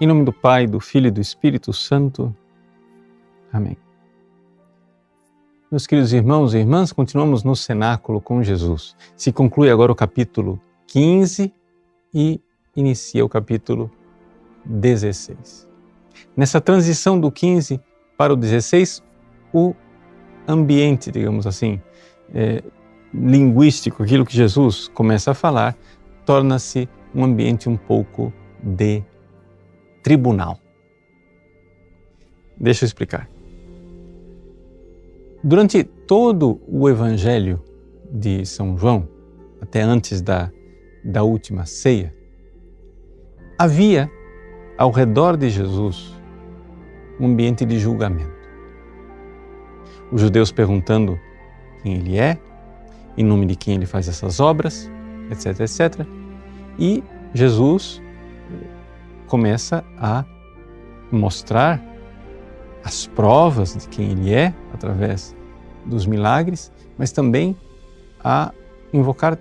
Em nome do Pai, do Filho e do Espírito Santo. Amém. Meus queridos irmãos e irmãs, continuamos no cenáculo com Jesus. Se conclui agora o capítulo 15 e inicia o capítulo 16. Nessa transição do 15 para o 16, o ambiente, digamos assim, linguístico, aquilo que Jesus começa a falar, torna-se um ambiente um pouco de tribunal. Deixa eu explicar. Durante todo o Evangelho de São João, até antes da última ceia, havia ao redor de Jesus um ambiente de julgamento. Os judeus perguntando quem ele é, em nome de quem ele faz essas obras, etc, etc. E Jesus começa a mostrar as provas de quem ele é, através dos milagres, mas também a invocar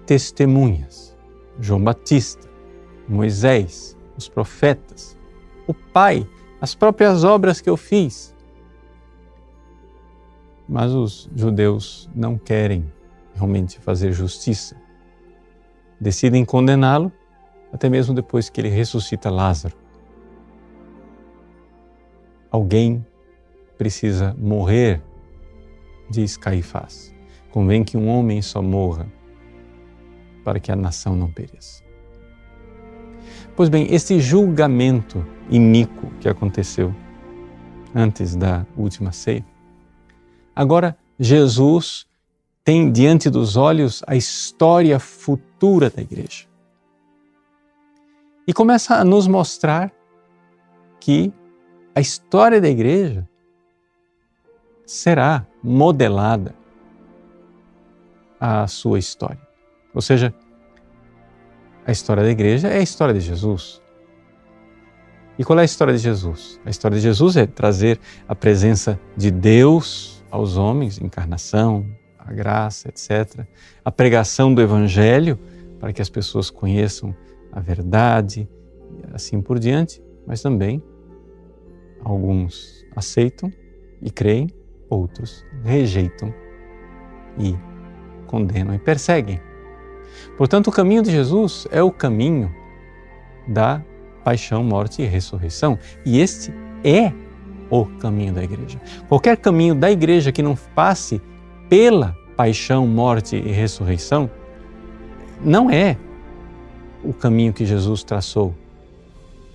testemunhas. João Batista, Moisés, os profetas, o Pai, as próprias obras que eu fiz. Mas os judeus não querem realmente fazer justiça. Decidem condená-lo, até mesmo depois que ele ressuscita Lázaro. Alguém precisa morrer, diz Caifás. Convém que um homem só morra para que a nação não pereça. Pois bem, esse julgamento iníquo que aconteceu antes da última ceia, agora Jesus tem diante dos olhos a história futura da igreja. E começa a nos mostrar que a história da igreja será modelada à sua história. Ou seja, a história da igreja é a história de Jesus. E qual é a história de Jesus? A história de Jesus é trazer a presença de Deus aos homens, encarnação, a graça, etc. A pregação do Evangelho para que as pessoas conheçam a verdade e assim por diante, mas também alguns aceitam e creem, outros rejeitam e condenam e perseguem. Portanto, o caminho de Jesus é o caminho da paixão, morte e ressurreição. E este é o caminho da igreja. Qualquer caminho da igreja que não passe pela paixão, morte e ressurreição não é o caminho que Jesus traçou.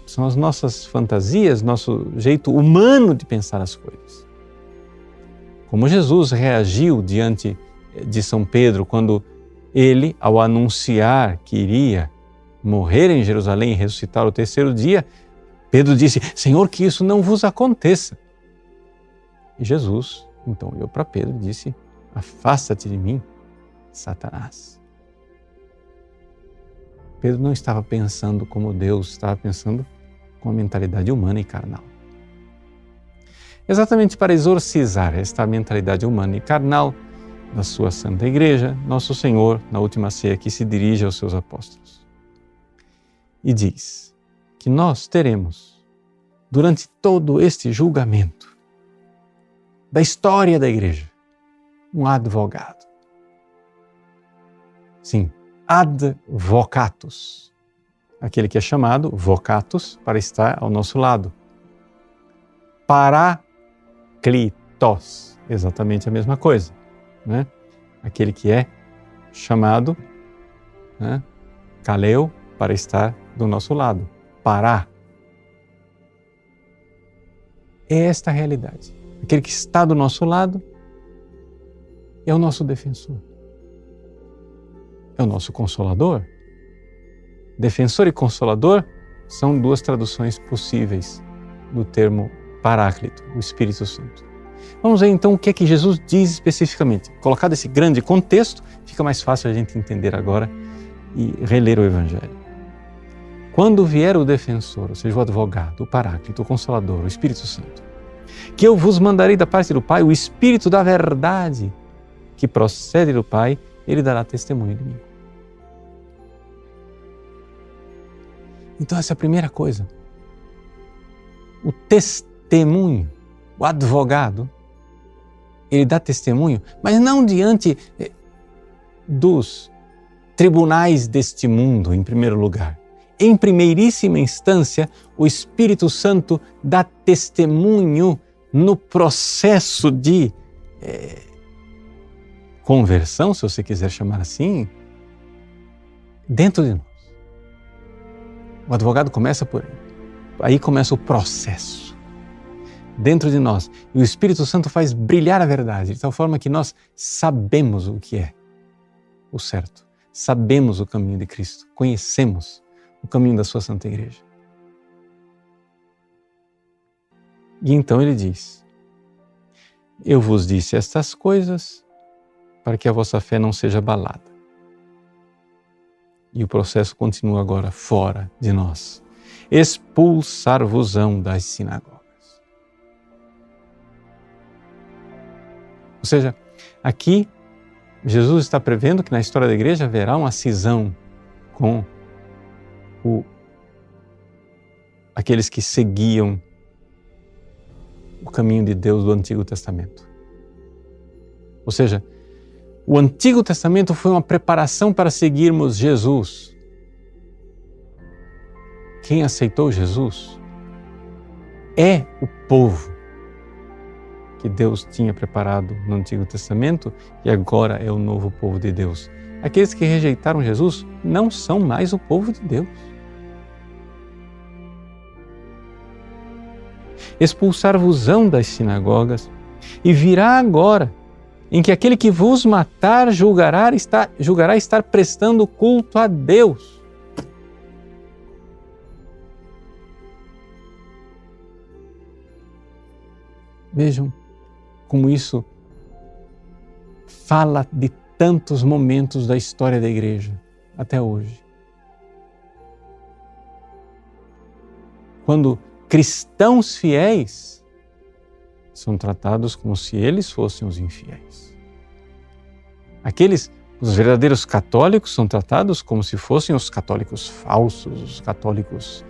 São as nossas fantasias, nosso jeito humano de pensar as coisas. Como Jesus reagiu diante de São Pedro quando ele, ao anunciar que iria morrer em Jerusalém e ressuscitar ao terceiro dia, Pedro disse: Senhor, que isso não vos aconteça. E Jesus, então, olhou para Pedro e disse: afasta-te de mim, Satanás. Pedro não estava pensando como Deus, estava pensando com a mentalidade humana e carnal. Exatamente para exorcizar esta mentalidade humana e carnal da sua Santa Igreja, Nosso Senhor, na última ceia, que se dirige aos seus apóstolos e diz que nós teremos, durante todo este julgamento da história da Igreja, um advogado. Sim, advocatus, aquele que é chamado vocatus para estar ao nosso lado. Paráclitos, exatamente a mesma coisa, né? Aquele que é chamado, né? Kaleo, para estar do nosso lado. Pará. É esta a realidade. Aquele que está do nosso lado é o nosso defensor. É o nosso consolador. Defensor e consolador são duas traduções possíveis do termo Paráclito, o Espírito Santo. Vamos ver então o que é que Jesus diz especificamente. Colocado esse grande contexto, fica mais fácil a gente entender agora e reler o Evangelho. Quando vier o defensor, ou seja, o advogado, o Paráclito, o Consolador, o Espírito Santo, que eu vos mandarei da parte do Pai, o Espírito da verdade, que procede do Pai, ele dará testemunho de mim. Então essa é a primeira coisa. O testemunho, o advogado, ele dá testemunho, mas não diante dos tribunais deste mundo, em primeiro lugar. Em primeiríssima instância, o Espírito Santo dá testemunho no processo de conversão, se você quiser chamar assim, dentro de nós. O advogado começa por aí. Aí começa o processo dentro de nós. E o Espírito Santo faz brilhar a verdade, de tal forma que nós sabemos o que é o certo. Sabemos o caminho de Cristo. Conhecemos o caminho da sua Santa Igreja. E então ele diz: eu vos disse estas coisas para que a vossa fé não seja abalada. E o processo continua agora fora de nós. Expulsar-vos-ão das sinagogas. Ou seja, aqui Jesus está prevendo que na história da igreja haverá uma cisão com aqueles que seguiam o caminho de Deus do Antigo Testamento. Ou seja, o Antigo Testamento foi uma preparação para seguirmos Jesus. Quem aceitou Jesus é o povo que Deus tinha preparado no Antigo Testamento e agora é o novo povo de Deus. Aqueles que rejeitaram Jesus não são mais o povo de Deus. Expulsar-vos-ão das sinagogas, e virá agora em que aquele que vos matar julgará estar prestando culto a Deus. Vejam como isso fala de tantos momentos da história da igreja até hoje. Quando cristãos fiéis são tratados como se eles fossem os infiéis. Os verdadeiros católicos são tratados como se fossem os católicos falsos, os católicos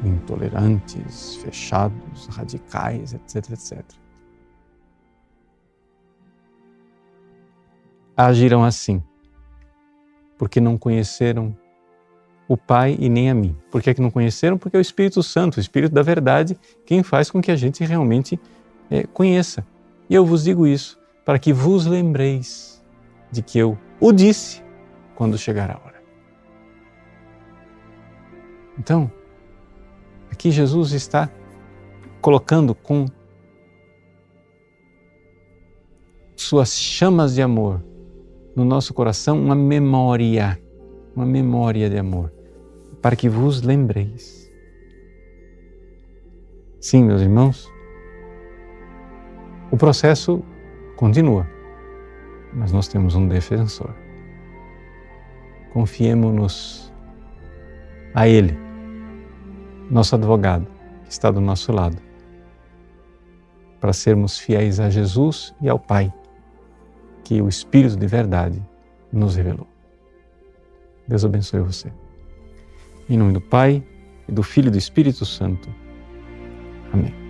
intolerantes, fechados, radicais, etc, etc. Agirão assim, porque não conheceram o Pai e nem a mim. Por que é que não conheceram? Porque é o Espírito Santo, o Espírito da verdade, quem faz com que a gente realmente conheça. E eu vos digo isso, para que vos lembreis de que eu o disse quando chegar a hora. Então, aqui Jesus está colocando com suas chamas de amor no nosso coração uma memória de amor, para que vos lembreis. Sim, meus irmãos, o processo continua, mas nós temos um defensor. Confiemo-nos a Ele, nosso advogado, que está do nosso lado, para sermos fiéis a Jesus e ao Pai, que o Espírito de verdade nos revelou. Deus abençoe você. Em nome do Pai, e do Filho e do Espírito Santo. Amém.